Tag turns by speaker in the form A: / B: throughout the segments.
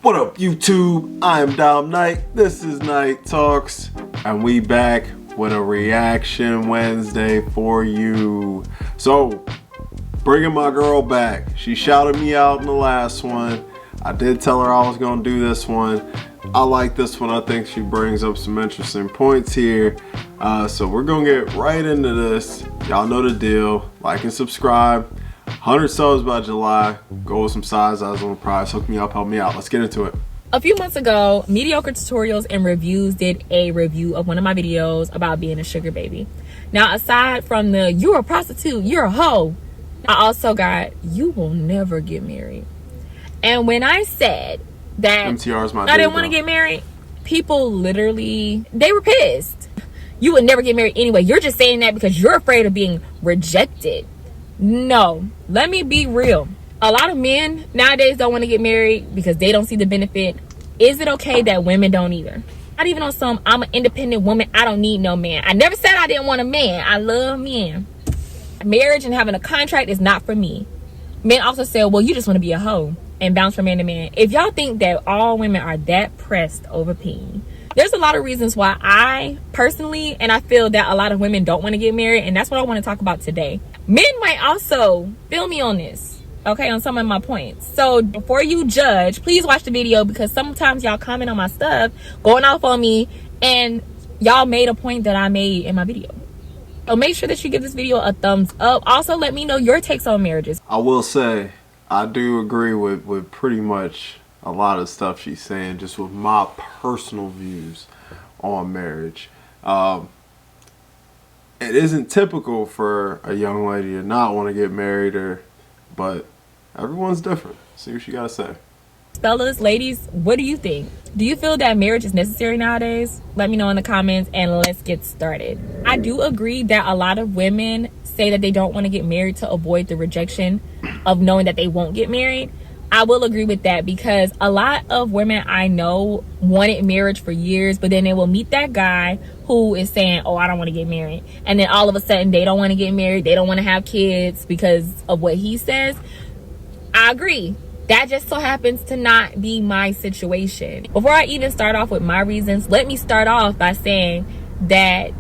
A: What up, YouTube? I am Dom Knight. This is Night Talks, and we back with a reaction Wednesday for you. So, bringing my girl back. She shouted me out in the last one. I did tell her I was gonna do this one. I like this one. I think she brings up some interesting points here. So we're gonna get right into this. Y'all know the deal. Like and subscribe. 100 subs by July. Go with some size eyes on the prize. Hook me up, help me out. Let's get into it.
B: A few months ago, Mediocre Tutorials and Reviews did a review of one of my videos about being a sugar baby. Now, aside from the "you're a prostitute, you're a hoe," I also got "you will never get married." And when I said that
A: MTR's my
B: I didn't want to get married, people literally, they were pissed. You would never get married anyway. You're just saying that because you're afraid of being rejected. No, let me be real. A lot of men nowadays don't want to get married because they don't see the benefit. Is it okay that women don't either? Not even on some, I'm an independent woman, I don't need no man. I never said I didn't want a man. I love men. Marriage and having a contract is not for me. Men also say, well, you just want to be a hoe and bounce from man to man. If y'all think that all women are that pressed over peen, there's a lot of reasons why I personally, and I feel that a lot of women don't want to get married, and that's what I want to talk about today. Men might also feel me on this, okay, on some of my points. So before you judge, please watch the video, because sometimes y'all comment on my stuff, going off on me, and y'all made a point that I made in my video. So make sure that you give this video a thumbs up. Also, let me know your takes on marriages.
A: I will say, I do agree with pretty much a lot of stuff she's saying, just with my personal views on marriage. It isn't typical for a young lady to not want to get married, but everyone's different. See what you gotta say.
B: Fellas, ladies, what do you think? Do you feel that marriage is necessary nowadays? Let me know in the comments and let's get started. I do agree that a lot of women say that they don't want to get married to avoid the rejection of knowing that they won't get married. I will agree with that, because a lot of women I know wanted marriage for years, but then they will meet that guy who is saying, oh, I don't want to get married. And then all of a sudden they don't want to get married. They don't want to have kids because of what he says. I agree. That just so happens to not be my situation. Before I even start off with my reasons, let me start off by saying that,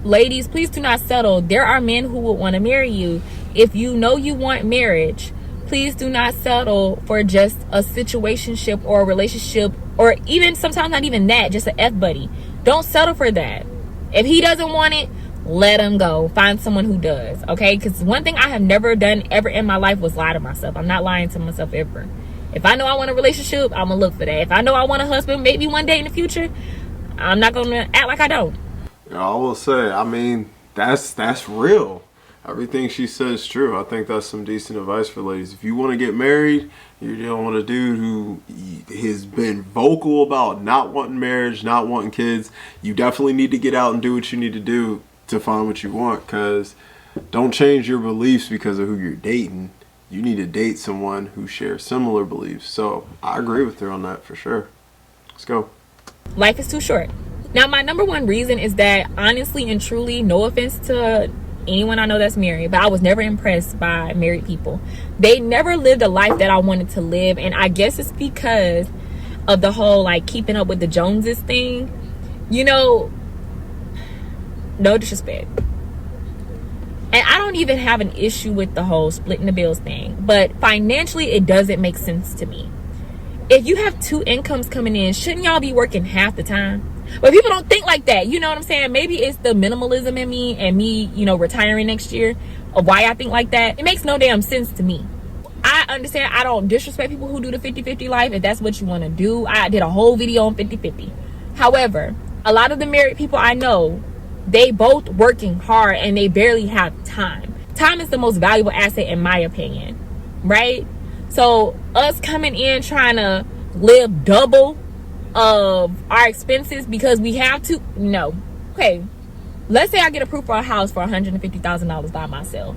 B: ladies, please do not settle. There are men who would want to marry you. If you know you want marriage, please do not settle for just a situationship or a relationship, or even sometimes not even that, just an F-buddy. Don't settle for that. If he doesn't want it, let him go. Find someone who does, okay? Because one thing I have never done ever in my life was lie to myself. I'm not lying to myself ever. If I know I want a relationship, I'm going to look for that. If I know I want a husband maybe one day in the future, I'm not going to act like I don't.
A: Yeah, I will say, I mean, that's real. Everything she says is true. I think that's some decent advice for ladies. If you want to get married, you're dealing with a dude who has been vocal about not wanting marriage, not wanting kids, you definitely need to get out and do what you need to do to find what you want, because don't change your beliefs because of who you're dating. You need to date someone who shares similar beliefs. So I agree with her on that for sure. Let's go.
B: Life is too short. Now, my number one reason is that, honestly and truly, no offense to anyone I know that's married, but I was never impressed by married people. They never lived a life that I wanted to live, and I guess it's because of the whole like keeping up with the Joneses thing. You know, no disrespect, and I don't even have an issue with the whole splitting the bills thing, but financially it doesn't make sense to me. If you have two incomes coming in, shouldn't y'all be working half the time? But people don't think like that. You know what I'm saying? Maybe it's the minimalism in me and me, you know, retiring next year, of why I think like that. It makes no damn sense to me. I understand. I don't disrespect people who do the 50-50 life. If that's what you want to do, I did a whole video on 50-50. However, a lot of the married people I know, they both working hard and they barely have time. Time is the most valuable asset in my opinion, right? So us coming in trying to live double of our expenses because we have to, no. Okay, let's say I get approved for a house for $150,000 by myself.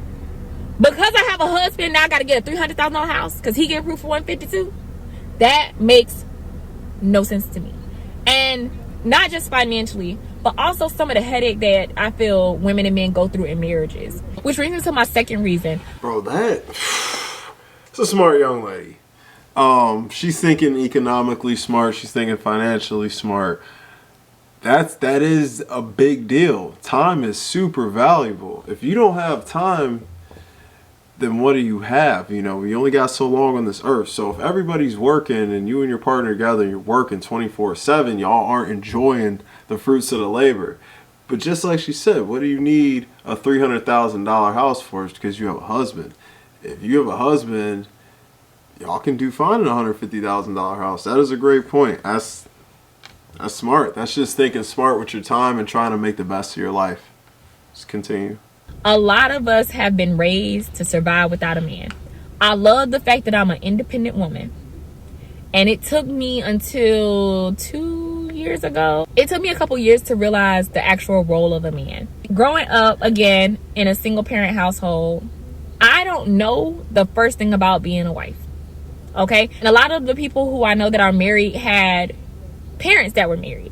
B: Because I have a husband, now I got to get a $300,000 house because he get approved for $152,000. That makes no sense to me. And not just financially, but also some of the headache that I feel women and men go through in marriages. Which brings me to my second reason.
A: Bro, it's a smart young lady. She's thinking economically smart. She's thinking financially smart. That is a big deal. Time is super valuable. If you don't have time, then what do you have? You know, we only got so long on this earth. So if everybody's working and you and your partner together and you're working 24/7, y'all aren't enjoying the fruits of the labor. But just like she said, what do you need a $300,000 house for? It's because you have a husband. If you have a husband, y'all can do fine in a $150,000 house. That is a great point. That's smart. That's just thinking smart with your time and trying to make the best of your life. Just continue.
B: A lot of us have been raised to survive without a man. I love the fact that I'm an independent woman. And it took me until 2 years ago. It took me a couple years to realize the actual role of a man. Growing up, again, in a single parent household, I don't know the first thing about being a wife. Okay? And a lot of the people who I know that are married had parents that were married.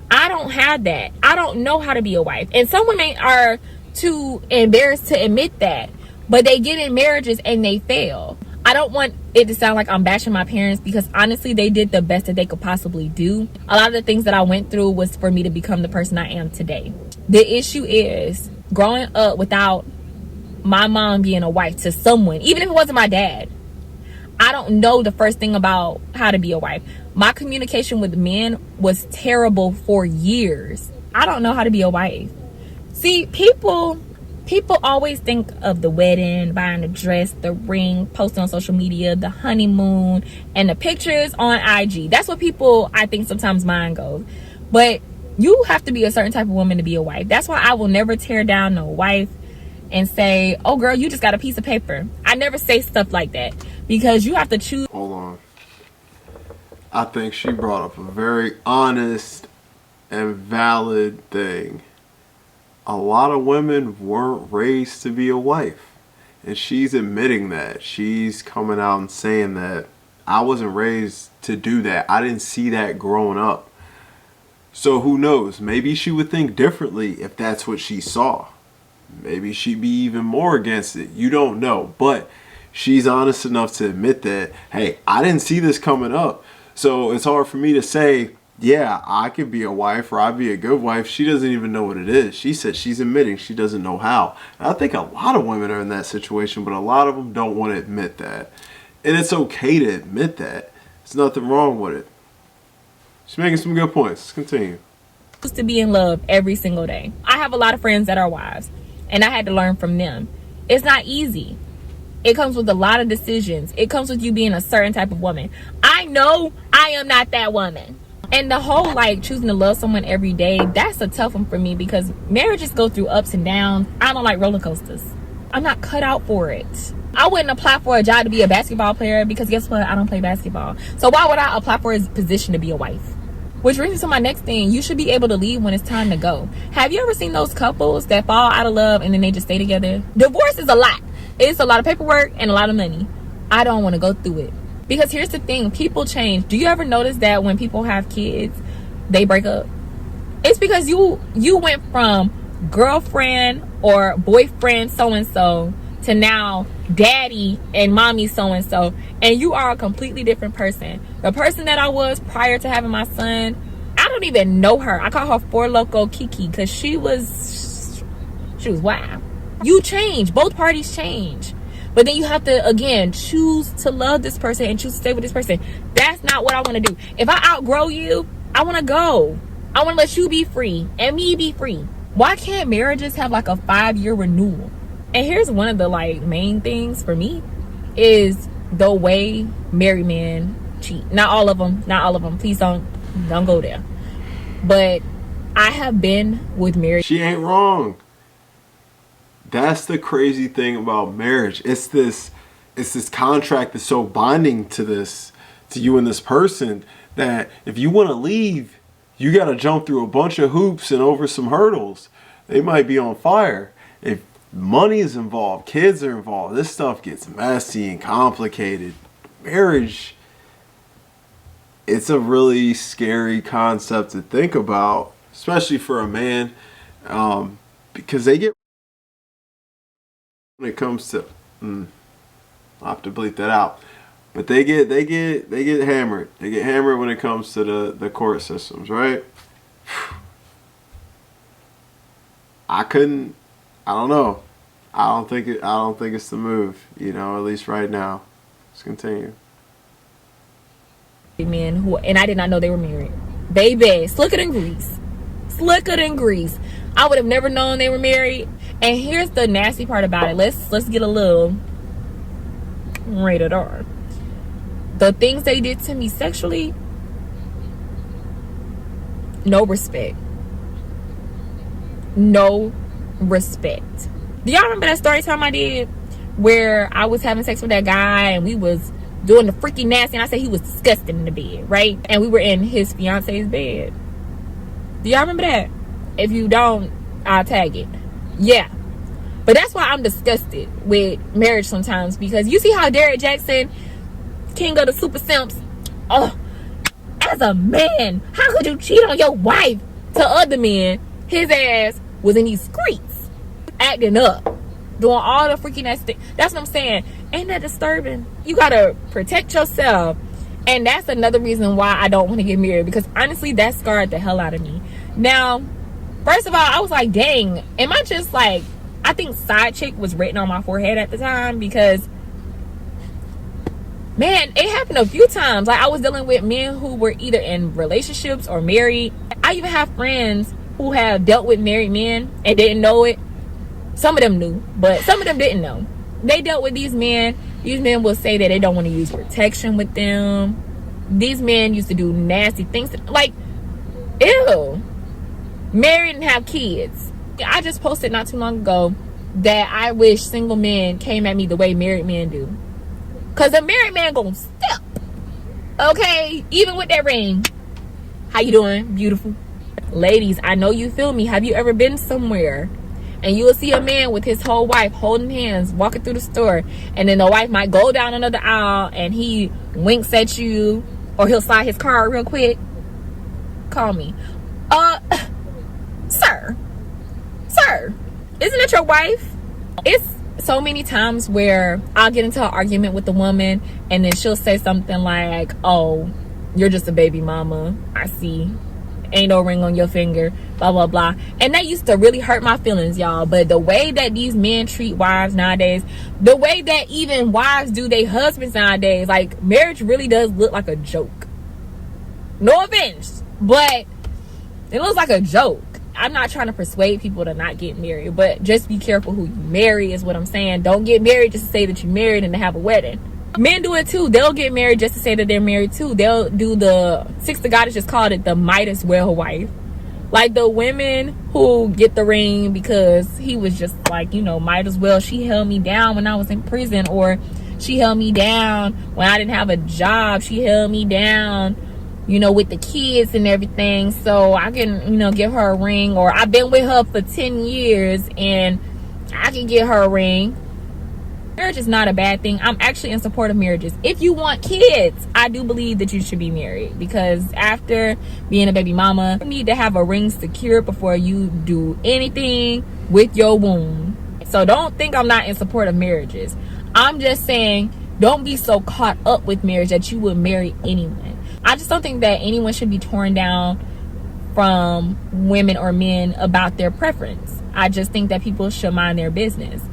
B: I don't have that. I don't know how to be a wife. And some women are too embarrassed to admit that, but they get in marriages and they fail. I don't want it to sound like I'm bashing my parents, because honestly they did the best that they could possibly do. A lot of the things that I went through was for me to become the person I am today. The issue is growing up without my mom being a wife to someone, even if it wasn't my dad. I don't know the first thing about how to be a wife. My communication with men was terrible for years. I don't know how to be a wife. See, people always think of the wedding, buying the dress, the ring, posting on social media, the honeymoon, and the pictures on IG. That's what people, I think, sometimes mind goes. But you have to be a certain type of woman to be a wife. That's why I will never tear down a wife and say, oh girl, you just got a piece of paper. I never say stuff like that, because you have to choose.
A: Hold on. I think she brought up a very honest and valid thing. A lot of women weren't raised to be a wife. And she's admitting that. She's coming out and saying that I wasn't raised to do that. I didn't see that growing up. So who knows? Maybe she would think differently if that's what she saw. Maybe she'd be even more against it. You don't know. But she's honest enough to admit that, hey, I didn't see this coming up. So it's hard for me to say, yeah, I could be a wife or I'd be a good wife. She doesn't even know what it is. She said she's admitting she doesn't know how. And I think a lot of women are in that situation, but a lot of them don't want to admit that. And it's okay to admit that. There's nothing wrong with it. She's making some good points. Let's continue.
B: To be in love every single day. I have a lot of friends that are wives, and I had to learn from them. It's not easy. It comes with a lot of decisions. It comes with you being a certain type of woman. I know I am not that woman. And the whole like choosing to love someone every day, that's a tough one for me, because marriages go through ups and downs. I don't like roller coasters. I'm not cut out for it. I wouldn't apply for a job to be a basketball player, because guess what? I don't play basketball. So why would I apply for a position to be a wife? Which brings me to my next thing. You should be able to leave when it's time to go. Have you ever seen those couples that fall out of love and then they just stay together? Divorce is a lot. It's a lot of paperwork and a lot of money. I don't want to go through it. Because here's the thing, people change. Do you ever notice that when people have kids, they break up? It's because you went from girlfriend or boyfriend so-and-so to now daddy and mommy so-and-so, and you are a completely different person. The person that I was prior to having my son, I don't even know her. I call her Four Loco Kiki, because she was wow. You change. Both parties change. But then you have to, again, choose to love this person and choose to stay with this person. That's not what I want to do. If I outgrow you, I want to go. I want to let you be free and me be free. Why can't marriages have like a 5-year renewal? And here's one of the like main things for me is the way married men cheat. Not all of them. Please don't go there. But I have been with married.
A: She ain't wrong. That's the crazy thing about marriage. It's this contract that's so binding to you and this person, that if you want to leave, you got to jump through a bunch of hoops and over some hurdles. They might be on fire. If money is involved, kids are involved, this stuff gets messy and complicated. Marriage, it's a really scary concept to think about, especially for a man, because they get, when it comes to, I'll have to bleep that out. But they get hammered. They get hammered when it comes to the court systems, right? I don't know. I don't think it's the move, you know, at least right now. Let's continue.
B: Men who, and I did not know they were married. Baby, slicker than grease. Slicker than grease. I would have never known they were married. And here's the nasty part about it. Let's get a little rated R. The things they did to me sexually, no respect. No respect. Do y'all remember that story time I did where I was having sex with that guy and we was doing the freaky nasty and I said he was disgusting in the bed, right? And we were in his fiance's bed. Do y'all remember that? If you don't, I'll tag it. Yeah. But that's why I'm disgusted with marriage sometimes, because you see how Derrick Jackson, king of the super simps, oh, as a man, how could you cheat on your wife to other men? His ass was in these streets, acting up, doing all the freaking ass things. That's what I'm saying. Ain't that disturbing? You gotta protect yourself. And that's another reason why I don't want to get married, because honestly, that scarred the hell out of me. Now, first of all, I was like, dang, am I just like, I think side chick was written on my forehead at the time, because man, it happened a few times. Like, I was dealing with men who were either in relationships or married. I even have friends who have dealt with married men and didn't know it. Some of them knew, but some of them didn't know. They dealt with these men. These men will say that they don't want to use protection with them. These men used to do nasty things. Like, ew. Married and have kids. I just posted not too long ago that I wish single men came at me the way married men do. Because a married man gonna step. Okay? Even with that ring. How you doing? Beautiful. Ladies, I know you feel me. Have you ever been somewhere and you will see a man with his whole wife holding hands, walking through the store, and then the wife might go down another aisle and he winks at you, or he'll slide his card real quick? Call me. Sir, isn't it your wife? It's so many times where I'll get into an argument with the woman and then she'll say something like, oh, you're just a baby mama, I see, ain't no ring on your finger, blah blah blah. And that used to really hurt my feelings, y'all. But the way that these men treat wives nowadays, the way that even wives do their husbands nowadays, like, marriage really does look like a joke. No offense, but it looks like a joke. I'm not trying to persuade people to not get married, but just be careful who you marry is what I'm saying. Don't get married just to say that you're married and to have a wedding. Men do it too. They'll get married just to say that they're married too. They'll do the, Six the Goddess just called it the might as well wife. Like the women who get the ring because he was just like, you know, might as well. She held me down when I was in prison, or she held me down when I didn't have a job. She held me down, you know, with the kids and everything, so I can, you know, give her a ring. Or I've been with her for 10 years and I can get her a ring. Marriage is not a bad thing. I'm actually in support of marriages. If you want kids, I do believe that you should be married, because after being a baby mama, you need to have a ring secured before you do anything with your womb. So don't think I'm not in support of marriages. I'm just saying, don't be so caught up with marriage that you would marry anyone. I just don't think that anyone should be torn down from women or men about their preference. I just think that people should mind their business.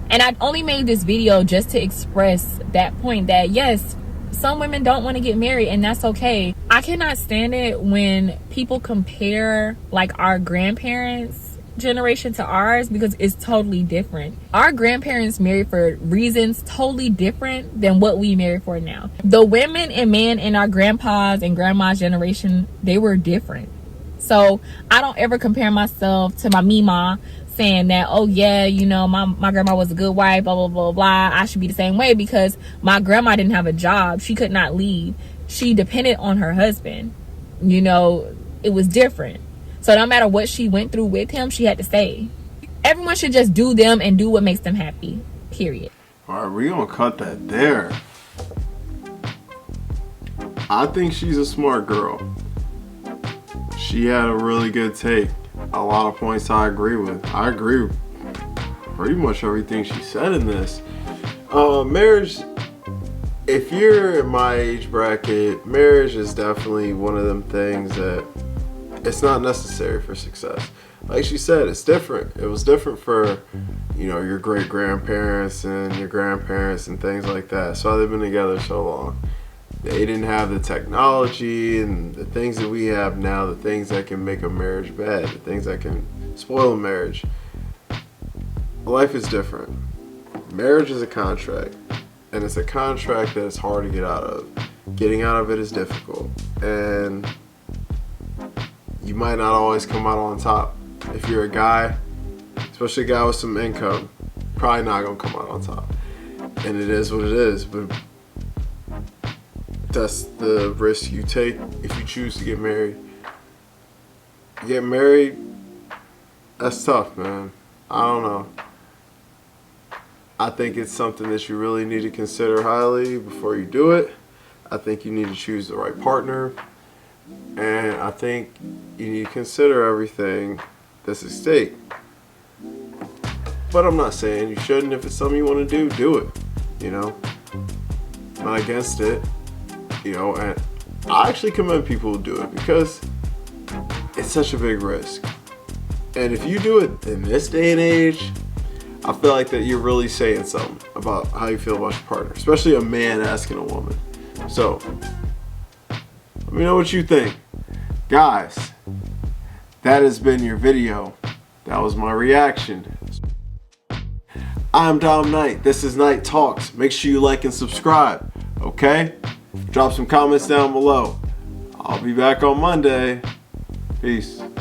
B: And I only made this video just to express that point, that yes, some women don't want to get married, and that's okay. I cannot stand it when people compare like our grandparents' generation to ours, because it's totally different. Our grandparents married for reasons totally different than what we marry for now. The women and men in our grandpa's and grandma's generation, they were different. So I don't ever compare myself to my mima, saying that, oh yeah, you know, my grandma was a good wife, blah blah blah blah, I should be the same way, because my grandma didn't have a job. She could not leave. She depended on her husband. You know, it was different. So no matter what she went through with him, she had to stay. Everyone should just do them and do what makes them happy, period.
A: All right, we're gonna cut that there. I think she's a smart girl. She had a really good take. A lot of points I agree with. I agree with pretty much everything she said in this. Marriage if you're in my age bracket, marriage is definitely one of them things that it's not necessary for success. Like she said, it's different. It was different for, your great grandparents and your grandparents and things like that. So they've been together so long. They didn't have the technology and the things that we have now, the things that can make a marriage bad, the things that can spoil a marriage. Life is different. Marriage is a contract, and it's a contract that is hard to get out of. Getting out of it is difficult, and you might not always come out on top. If you're a guy, especially a guy with some income, probably not gonna come out on top. And it is what it is, but that's the risk you take if you choose to get married. Get married, that's tough, man. I don't know. I think it's something that you really need to consider highly before you do it. I think you need to choose the right partner. And I think you need to consider everything that's at stake. But I'm not saying you shouldn't. If it's something you want to do it. I'm not against it. And I actually commend people who do it because it's such a big risk. And if you do it in this day and age, I feel like that you're really saying something about how you feel about your partner, especially a man asking a woman. So, let me know what you think. Guys, that has been your video. That was my reaction. I'm Dom Knight. This is Night Talks. Make sure you like and subscribe, okay? Drop some comments down below. I'll be back on Monday. Peace.